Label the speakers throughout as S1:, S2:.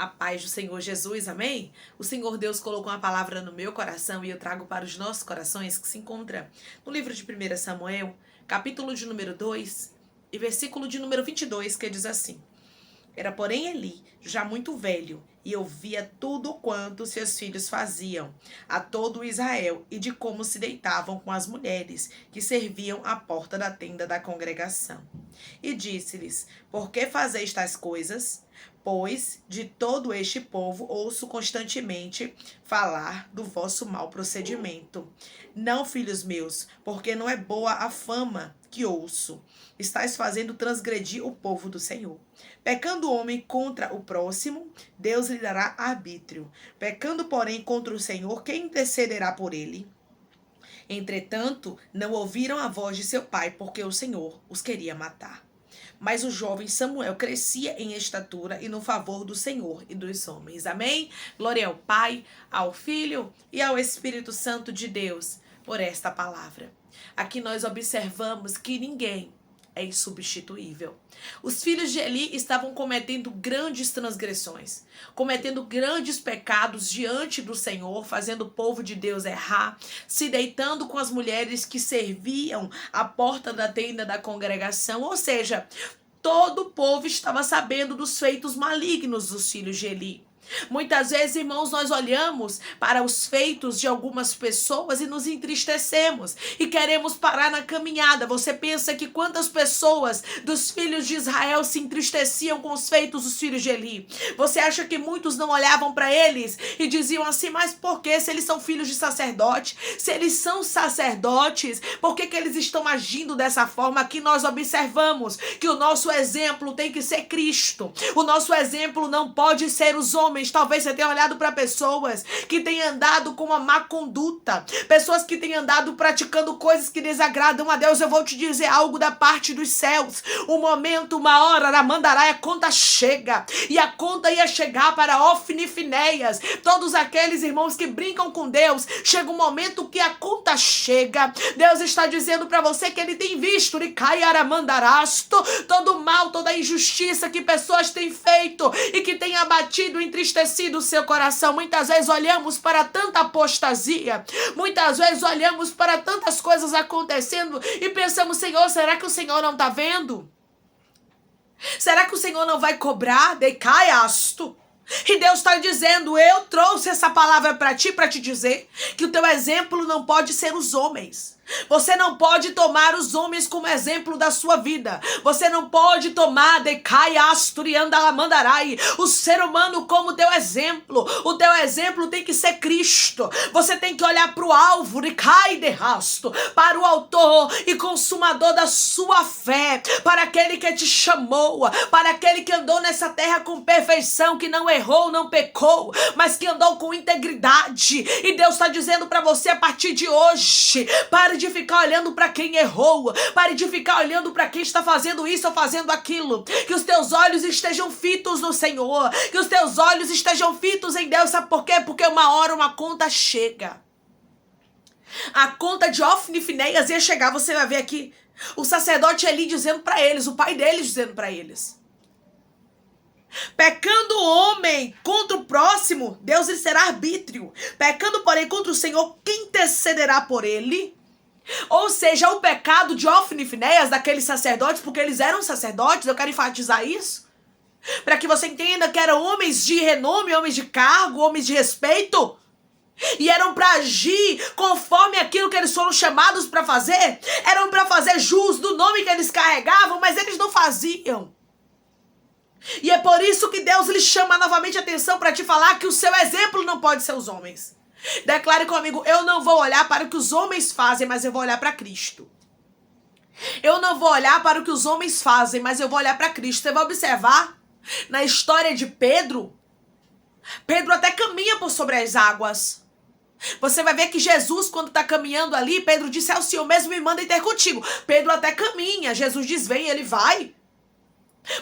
S1: A paz do Senhor Jesus, amém? O Senhor Deus colocou uma palavra no meu coração e eu trago para os nossos corações, que se encontra no livro de 1 Samuel, capítulo de número 2 e versículo de número 22, que diz assim: Era, porém, Eli, já muito velho, e ouvia tudo quanto seus filhos faziam a todo Israel, e de como se deitavam com as mulheres que serviam à porta da tenda da congregação. E disse-lhes: Por que fazeis tais coisas? Pois de todo este povo ouço constantemente falar do vosso mau procedimento. Não, filhos meus, porque não é boa a fama que ouço. Estais fazendo transgredir o povo do Senhor. Pecando o homem contra o próximo, Deus lhe dará arbítrio. Pecando, porém, contra o Senhor, quem intercederá por ele? Entretanto, não ouviram a voz de seu pai, porque o Senhor os queria matar. Mas o jovem Samuel crescia em estatura e no favor do Senhor e dos homens. Amém? Glória ao Pai, ao Filho e ao Espírito Santo de Deus por esta palavra. Aqui nós observamos que ninguém é insubstituível. Os filhos de Eli estavam cometendo grandes transgressões, cometendo grandes pecados diante do Senhor, fazendo o povo de Deus errar, se deitando com as mulheres que serviam à porta da tenda da congregação, ou seja, todo o povo estava sabendo dos feitos malignos dos filhos de Eli. Muitas vezes, irmãos, nós olhamos para os feitos de algumas pessoas e nos entristecemos e queremos parar na caminhada. Você pensa que quantas pessoas dos filhos de Israel se entristeciam com os feitos dos filhos de Eli? Você acha que muitos não olhavam para eles e diziam assim: mas por que, se eles são filhos de sacerdote? Se eles são sacerdotes, por que eles estão agindo dessa forma? Aqui nós observamos que o nosso exemplo tem que ser Cristo. O nosso exemplo não pode ser os homens. Talvez você tenha olhado para pessoas que têm andado com uma má conduta, pessoas que têm andado praticando coisas que desagradam a Deus. Eu vou te dizer algo da parte dos céus. Um momento, uma hora, na Mandaraia, a conta chega. E a conta ia chegar para Ofni e Finéias. Todos aqueles irmãos que brincam com Deus. Chega um momento que a conta chega. Deus está dizendo para você que Ele tem visto todo o mal, toda a injustiça que pessoas têm feito e que tem abatido, entristecido o seu coração. Muitas vezes olhamos para tanta apostasia, muitas vezes olhamos para tantas coisas acontecendo e pensamos: Senhor, será que o Senhor não está vendo? Será que o Senhor não vai cobrar? Decaiasto. E Deus está dizendo: eu trouxe essa palavra para te dizer que o teu exemplo não pode ser os homens. Você não pode tomar os homens como exemplo da sua vida. Você não pode tomar o ser humano como teu exemplo. O teu exemplo tem que ser Cristo. Você tem que olhar para o alvo, para o autor e consumador da sua fé, para aquele que te chamou, para aquele que andou nessa terra com perfeição, que não errou, não pecou, mas que andou com integridade. E Deus está dizendo para você, a partir de hoje: pare de ficar olhando para quem errou, pare de ficar olhando para quem está fazendo isso ou fazendo aquilo. Que os teus olhos estejam fitos no Senhor, que os teus olhos estejam fitos em Deus. Sabe por quê? Porque uma hora uma conta chega. A conta de Ofni e Finéias ia chegar. Você vai ver aqui o sacerdote Eli dizendo para eles, o pai deles dizendo para eles: pecando o homem contra o próximo, Deus lhe será arbítrio. Pecando, porém, contra o Senhor, quem intercederá por ele? Ou seja, o pecado de Ofni e Finéias, daqueles sacerdotes, porque eles eram sacerdotes, eu quero enfatizar isso, para que você entenda que eram homens de renome, homens de cargo, homens de respeito, e eram para agir conforme aquilo que eles foram chamados para fazer, eram para fazer jus do nome que eles carregavam, mas eles não faziam. E é por isso que Deus lhe chama novamente a atenção para te falar que o seu exemplo não pode ser os homens. Declare comigo: eu não vou olhar para o que os homens fazem, mas eu vou olhar para Cristo. Eu não vou olhar para o que os homens fazem, mas eu vou olhar para Cristo. Você vai observar na história de Pedro. Pedro até caminha por sobre as águas. Você vai ver que Jesus, quando está caminhando ali, Pedro disse: o Senhor mesmo me manda ir ter contigo. Pedro até caminha. Jesus diz: vem, ele vai.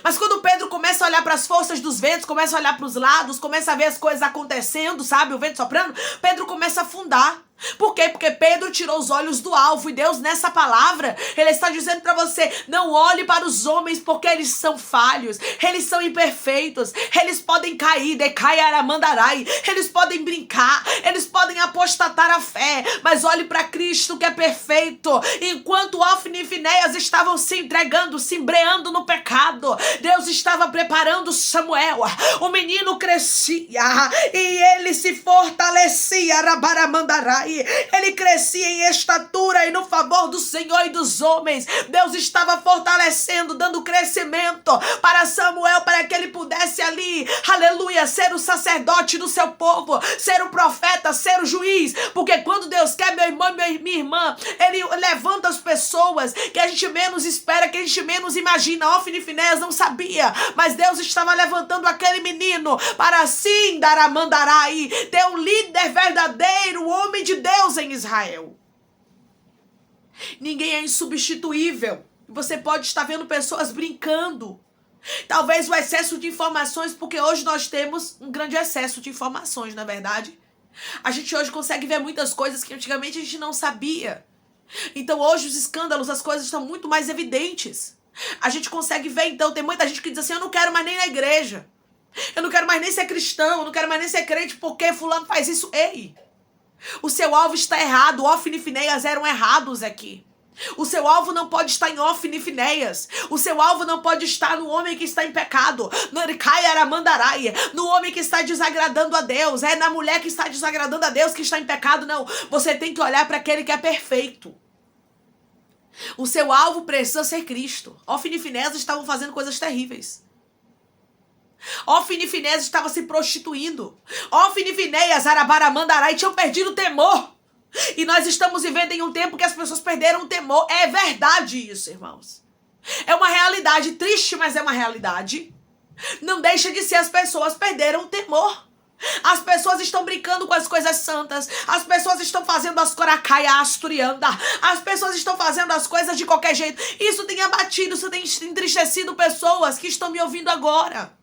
S1: Mas quando Pedro começa a olhar para as forças dos ventos, começa a olhar para os lados, começa a ver as coisas acontecendo, sabe? O vento soprando, Pedro começa a afundar. Por quê? Porque Pedro tirou os olhos do alvo, e Deus nessa palavra, Ele está dizendo para você, não olhe para os homens porque eles são falhos, eles são imperfeitos, eles podem cair, decaiaramandarai, eles podem brincar, eles podem apostatar a fé, mas olhe para Cristo que é perfeito. Enquanto Ofni e Finéias estavam se entregando, se embreando no pecado, Deus estava preparando Samuel, o menino crescia e ele se fortalecia, arabaramandarai. Ele crescia em estatura e no favor do Senhor e dos homens. Deus estava fortalecendo, dando crescimento para Samuel, para que ele pudesse ali, aleluia, ser o sacerdote do seu povo, ser o profeta, ser o juiz. Porque quando Deus quer, meu irmão e minha irmã, Ele levanta as pessoas que a gente menos espera, que a gente menos imagina. Ofni e Finéias não sabia, mas Deus estava levantando aquele menino para assim dar a mandarai, ter um líder verdadeiro, um homem de Deus em Israel. Ninguém é insubstituível. Você pode estar vendo pessoas brincando. Talvez o excesso de informações, porque hoje nós temos um grande excesso de informações, na verdade. A gente hoje consegue ver muitas coisas que antigamente a gente não sabia. Então hoje os escândalos, as coisas estão muito mais evidentes. A gente consegue ver, então, tem muita gente que diz assim, eu não quero mais nem na igreja. Eu não quero mais nem ser cristão, eu não quero mais nem ser crente, porque fulano faz isso. Ei! O seu alvo está errado. Ofni e Finéias eram errados aqui. O seu alvo não pode estar em Ofni e Finéias. O seu alvo não pode estar no homem que está em pecado, no homem que está desagradando a Deus. É na mulher que está desagradando a Deus que está em pecado. Não, você tem que olhar para aquele que é perfeito. O seu alvo precisa ser Cristo. Ofni e Finéias estavam fazendo coisas terríveis. Ofni e Finéias estavam se prostituindo. Ofni e Finéias, arabaramandarai, tinham perdido o temor. E nós estamos vivendo em um tempo que as pessoas perderam o temor. É verdade isso, irmãos. É uma realidade triste, mas é uma realidade. Não deixa de ser, as pessoas perderam o temor. As pessoas estão brincando com as coisas santas. As pessoas estão fazendo as coracaia asturianda. As pessoas estão fazendo as coisas de qualquer jeito. Isso tem abatido, isso tem entristecido pessoas que estão me ouvindo agora.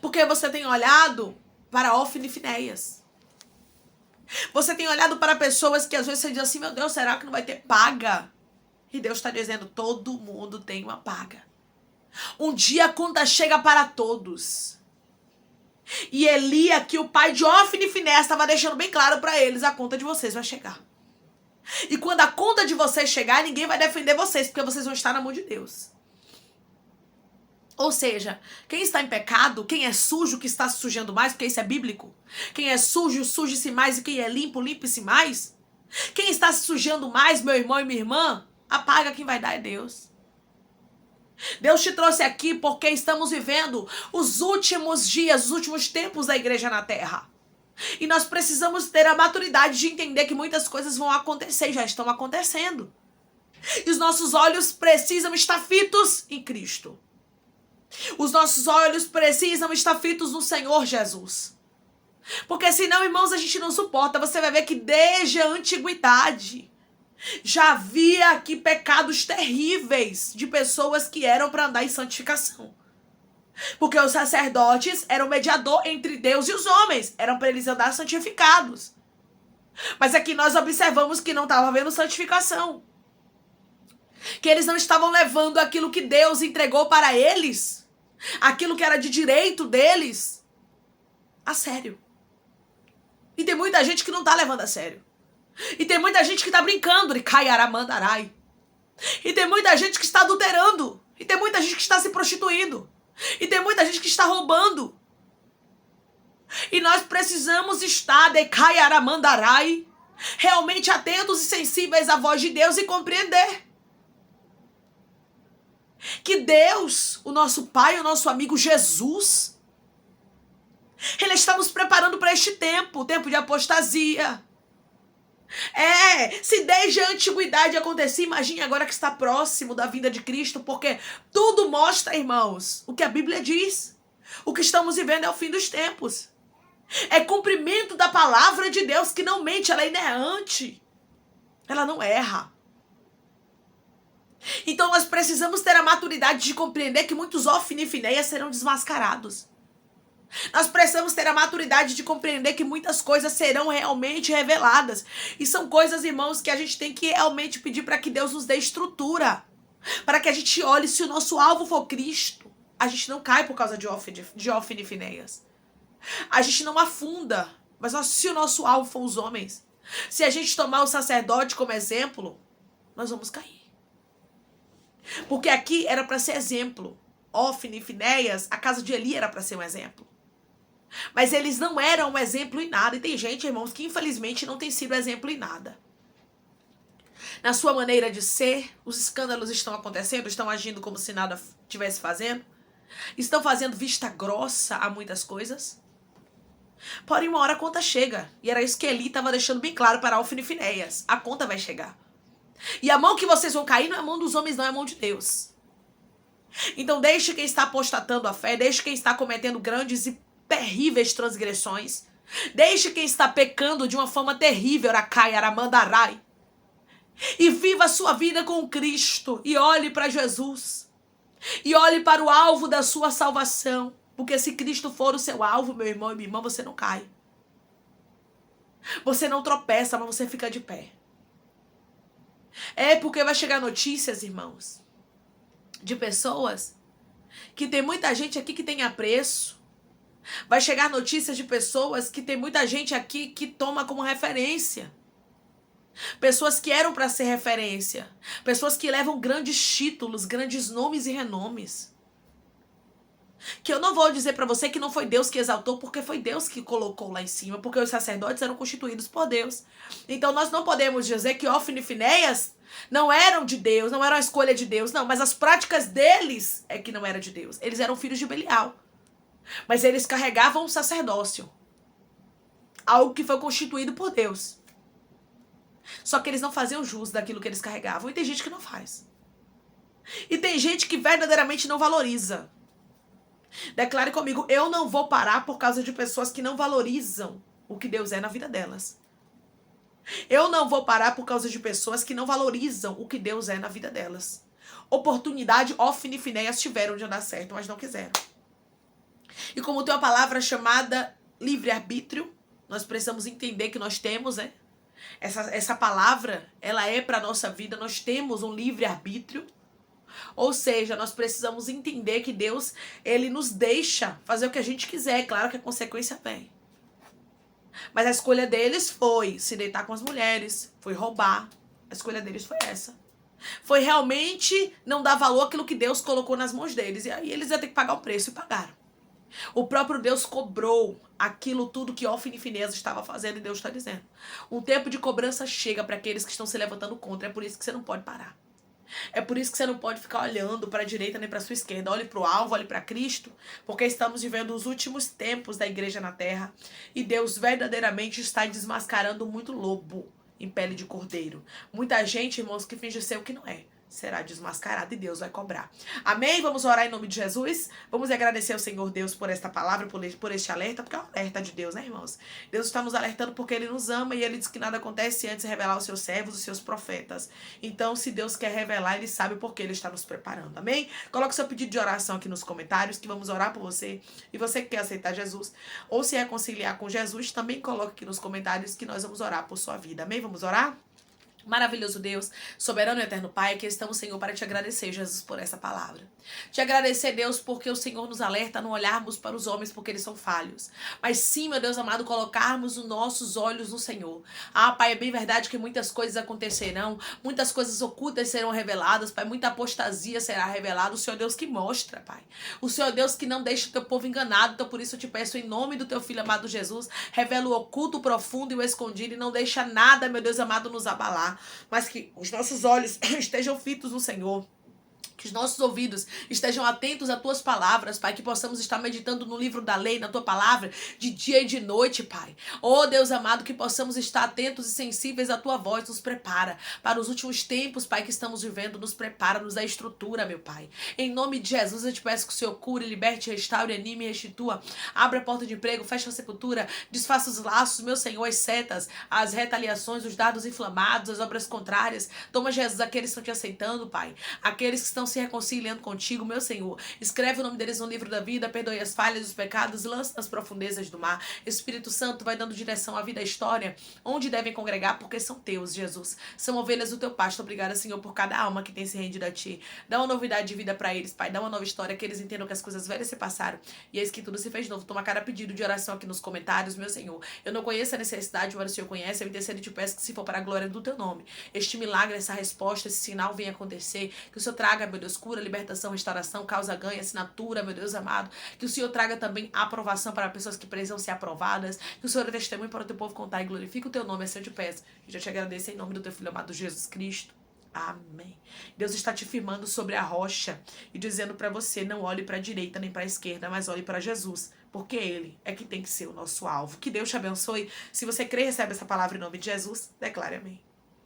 S1: Porque você tem olhado para Ofni e Finéias. Você tem olhado para pessoas que às vezes você diz assim, meu Deus, será que não vai ter paga? E Deus está dizendo, todo mundo tem uma paga. Um dia a conta chega para todos. E Eli, aqui o pai de Ofni e Finéias, estava deixando bem claro para eles, a conta de vocês vai chegar. E quando a conta de vocês chegar, ninguém vai defender vocês, porque vocês vão estar na mão de Deus. Ou seja, quem está em pecado, quem é sujo, que está se sujando mais, porque isso é bíblico. Quem é sujo, suje-se mais, e quem é limpo, limpe-se mais. Quem está se sujando mais, meu irmão e minha irmã, a paga quem vai dar é Deus. Deus te trouxe aqui porque estamos vivendo os últimos dias, os últimos tempos da igreja na terra. E nós precisamos ter a maturidade de entender que muitas coisas vão acontecer e já estão acontecendo. E os nossos olhos precisam estar fitos em Cristo. Os nossos olhos precisam estar fitos no Senhor Jesus. Porque senão, irmãos, a gente não suporta. Você vai ver que desde a antiguidade já havia aqui pecados terríveis de pessoas que eram para andar em santificação. Porque os sacerdotes eram mediador entre Deus e os homens. Eram para eles andar santificados. Mas aqui nós observamos que não estava havendo santificação. Que eles não estavam levando aquilo que Deus entregou para eles, aquilo que era de direito deles, a sério. E tem muita gente que não está levando a sério. E tem muita gente que está brincando de caiaramandarai. E tem muita gente que está adulterando. E tem muita gente que está se prostituindo. E tem muita gente que está roubando. E nós precisamos estar de caiaramandarai, realmente atentos e sensíveis à voz de Deus e compreender que Deus, o nosso Pai, o nosso amigo Jesus, Ele está nos preparando para este tempo, o tempo de apostasia. Se desde a antiguidade acontecia, imagine agora que está próximo da vinda de Cristo, porque tudo mostra, irmãos, o que a Bíblia diz. O que estamos vivendo é o fim dos tempos. É cumprimento da palavra de Deus, que não mente, ela é inerrante. Ela não erra. Então nós precisamos ter a maturidade de compreender que muitos Ofni e Finéias serão desmascarados. Nós precisamos ter a maturidade de compreender que muitas coisas serão realmente reveladas. E são coisas, irmãos, que a gente tem que realmente pedir para que Deus nos dê estrutura. Para que a gente olhe, se o nosso alvo for Cristo, a gente não cai por causa de Ofne e Finéias. A gente não afunda. Mas se o nosso alvo for os homens, se a gente tomar o sacerdote como exemplo, nós vamos cair. Porque aqui era para ser exemplo. Ofne e Finéias, a casa de Eli era para ser um exemplo. Mas eles não eram um exemplo em nada. E tem gente, irmãos, que infelizmente não tem sido exemplo em nada. Na sua maneira de ser, os escândalos estão acontecendo, estão agindo como se nada estivesse fazendo. Estão fazendo vista grossa a muitas coisas. Porém, uma hora a conta chega. E era isso que Eli estava deixando bem claro para Ofne e Finéias. A conta vai chegar. E a mão que vocês vão cair não é a mão dos homens, não é a mão de Deus. Então deixe quem está apostatando a fé, deixe quem está cometendo grandes e terríveis transgressões. Deixe quem está pecando de uma forma terrível, Arakai, Aramandarai. E viva a sua vida com Cristo. E olhe para Jesus. E olhe para o alvo da sua salvação. Porque se Cristo for o seu alvo, meu irmão e minha irmã, você não cai. Você não tropeça, mas você fica de pé. É porque vai chegar notícias, irmãos, de pessoas que tem muita gente aqui que tem apreço. Vai chegar notícias de pessoas que tem muita gente aqui que toma como referência. Pessoas que eram para ser referência. Pessoas que levam grandes títulos, grandes nomes e renomes. Que eu não vou dizer para você que não foi Deus que exaltou, porque foi Deus que colocou lá em cima, porque os sacerdotes eram constituídos por Deus. Então nós não podemos dizer que Ofne e Finéias não eram de Deus, não eram a escolha de Deus, não. Mas as práticas deles é que não eram de Deus. Eles eram filhos de Belial. Mas eles carregavam o sacerdócio. Algo que foi constituído por Deus. Só que eles não faziam jus daquilo que eles carregavam. E tem gente que não faz. E tem gente que verdadeiramente não valoriza. Declare comigo, eu não vou parar por causa de pessoas que não valorizam o que Deus é na vida delas. Eu não vou parar por causa de pessoas que não valorizam o que Deus é na vida delas. Oportunidade, Ofne e Finéias tiveram de andar certo, mas não quiseram. E como tem uma palavra chamada livre-arbítrio, nós precisamos entender que nós temos, né? Essa palavra, ela é para a nossa vida, nós temos um livre-arbítrio. Ou seja, nós precisamos entender que Deus, ele nos deixa fazer o que a gente quiser. Claro que a consequência vem. Mas a escolha deles foi se deitar com as mulheres, foi roubar. A escolha deles foi essa. Foi realmente não dar valor àquilo que Deus colocou nas mãos deles. E aí eles iam ter que pagar o preço e pagaram. O próprio Deus cobrou aquilo tudo que Ofne e Finéias estava fazendo, e Deus está dizendo. Um tempo de cobrança chega para aqueles que estão se levantando contra. É por isso que você não pode parar. É por isso que você não pode ficar olhando para a direita nem para a sua esquerda. Olhe para o alvo, olhe para Cristo, porque estamos vivendo os últimos tempos da igreja na terra e Deus verdadeiramente está desmascarando muito lobo em pele de cordeiro. Muita gente, irmãos, que finge ser o que não é, será desmascarado e Deus vai cobrar. Amém? Vamos orar em nome de Jesus. Vamos agradecer ao Senhor Deus por esta palavra, por este alerta, porque é um alerta de Deus, né, irmãos? Deus está nos alertando porque Ele nos ama e Ele diz que nada acontece antes de revelar os seus servos, os seus profetas. Então, se Deus quer revelar, Ele sabe porque Ele está nos preparando. Amém? Coloque seu pedido de oração aqui nos comentários, que vamos orar por você. E você que quer aceitar Jesus ou se reconciliar com Jesus, também coloque aqui nos comentários que nós vamos orar por sua vida. Amém? Vamos orar? Maravilhoso Deus, soberano e eterno Pai, aqui estamos, Senhor, para te agradecer, Jesus, por essa palavra. Te agradecer, Deus, porque o Senhor nos alerta a não olharmos para os homens porque eles são falhos. Mas sim, meu Deus amado, colocarmos os nossos olhos no Senhor. Ah, Pai, é bem verdade que muitas coisas acontecerão, muitas coisas ocultas serão reveladas, Pai, muita apostasia será revelada. O Senhor Deus que mostra, Pai. O Senhor Deus que não deixa o teu povo enganado. Então, por isso eu te peço, em nome do teu Filho amado Jesus, revela o oculto, o profundo e o escondido e não deixa nada, meu Deus amado, nos abalar. Mas que os nossos olhos estejam fitos no Senhor. Que os nossos ouvidos estejam atentos às tuas palavras, Pai. Que possamos estar meditando no livro da lei, na tua palavra, de dia e de noite, Pai. Oh, Deus amado, que possamos estar atentos e sensíveis à tua voz. Nos prepara para os últimos tempos, Pai, que estamos vivendo. Nos prepara, nos dá estrutura, meu Pai. Em nome de Jesus, eu te peço que o Senhor cure, liberte, restaure, anime e restitua. Abra a porta de emprego, feche a sepultura, desfaça os laços, meu Senhor, as setas, as retaliações, os dardos inflamados, as obras contrárias. Toma, Jesus, aqueles que estão te aceitando, Pai. Aqueles que estão se reconciliando contigo, meu Senhor. Escreve o nome deles no livro da vida, perdoe as falhas, os pecados, lança nas profundezas do mar. Espírito Santo vai dando direção à vida, à história, onde devem congregar, porque são teus, Jesus. São ovelhas do teu pasto. Obrigada, Senhor, por cada alma que tem se rendido a ti. Dá uma novidade de vida para eles, Pai. Dá uma nova história, que eles entendam que as coisas velhas se passaram e eis que tudo se fez novo. Toma cada pedido de oração aqui nos comentários, meu Senhor. Eu não conheço a necessidade, mas o Senhor conhece. Eu intercedo e te peço que, se for para a glória do teu nome, este milagre, essa resposta, esse sinal venha acontecer. Que o Senhor traga, meu Deus, cura, libertação, restauração, causa ganha, assinatura, meu Deus amado. Que o Senhor traga também aprovação para pessoas que precisam ser aprovadas. Que o Senhor é testemunho para o teu povo contar e glorifica o teu nome. Assim eu te peço. E já te agradeço em nome do teu filho amado Jesus Cristo. Amém. Deus está te firmando sobre a rocha e dizendo para você: não olhe para a direita nem para a esquerda, mas olhe para Jesus, porque Ele é que tem que ser o nosso alvo. Que Deus te abençoe. Se você crê, recebe essa palavra em nome de Jesus, declare amém.